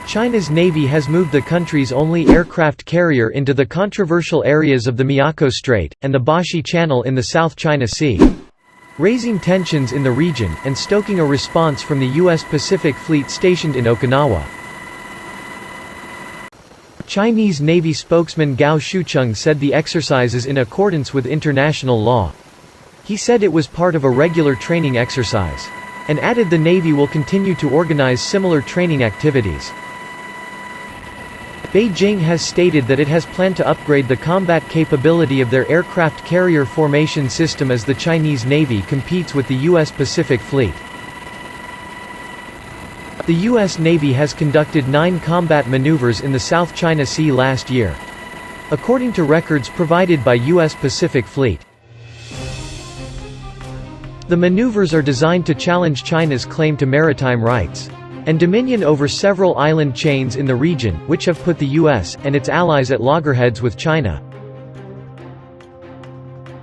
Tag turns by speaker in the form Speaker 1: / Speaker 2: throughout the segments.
Speaker 1: China's navy has moved the country's only aircraft carrier into the controversial areas of the Miyako Strait, and the Bashi Channel in the South China Sea, raising tensions in the region, and stoking a response from the U.S. Pacific Fleet stationed in Okinawa. Chinese Navy spokesman Gao Shucheng said the exercise is in accordance with international law. He said it was part of a regular training exercise, and added the Navy will continue to organize similar training activities. Beijing has stated that it has planned to upgrade the combat capability of their aircraft carrier formation system as the Chinese Navy competes with the U.S. Pacific Fleet. The U.S. Navy has conducted 9 combat maneuvers in the South China Sea last year, according to records provided by U.S. Pacific Fleet. The maneuvers are designed to challenge China's claim to maritime rights and dominion over several island chains in the region, which have put the U.S. and its allies at loggerheads with China.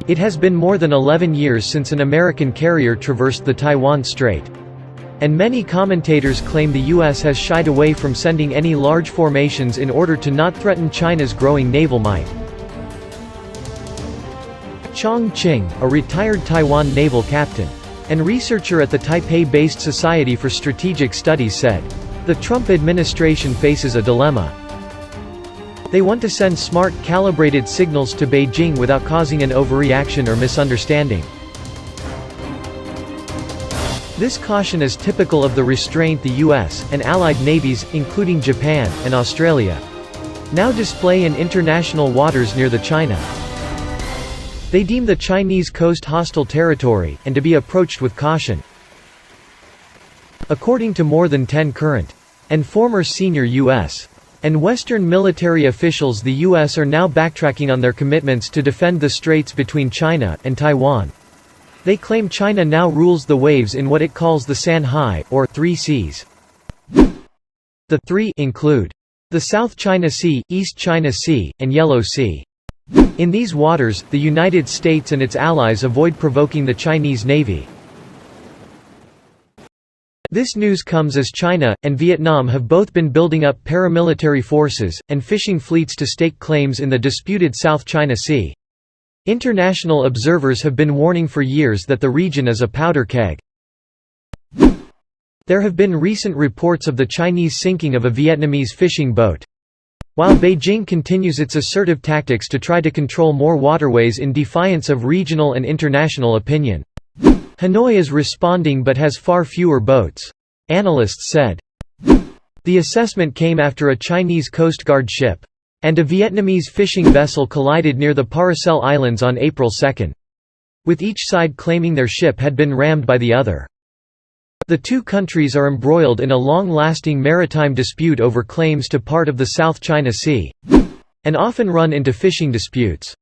Speaker 1: It has been more than 11 years since an American carrier traversed the Taiwan Strait, and many commentators claim the U.S. has shied away from sending any large formations in order to not threaten China's growing naval might. Chong Qing, a retired Taiwan naval captain and researcher at the Taipei-based Society for Strategic Studies, said, "The Trump administration faces a dilemma. They want to send smart, calibrated signals to Beijing without causing an overreaction or misunderstanding. This caution is typical of the restraint the U.S. and allied navies, including Japan and Australia, now display in international waters near the China. They deem the Chinese coast hostile territory, and to be approached with caution." According to more than 10 current and former senior U.S. and Western military officials, the U.S. are now backtracking on their commitments to defend the straits between China and Taiwan. They claim China now rules the waves in what it calls the Sanhai, or Three Seas. The three include the South China Sea, East China Sea, and Yellow Sea. In these waters, the United States and its allies avoid provoking the Chinese Navy. This news comes as China and Vietnam have both been building up paramilitary forces and fishing fleets to stake claims in the disputed South China Sea. International observers have been warning for years that the region is a powder keg. There have been recent reports of the Chinese sinking of a Vietnamese fishing boat, while Beijing continues its assertive tactics to try to control more waterways in defiance of regional and international opinion. Hanoi is responding but has far fewer boats, analysts said. The assessment came after a Chinese Coast Guard ship and a Vietnamese fishing vessel collided near the Paracel Islands on April 2, with each side claiming their ship had been rammed by the other. The two countries are embroiled in a long-lasting maritime dispute over claims to part of the South China Sea, and often run into fishing disputes.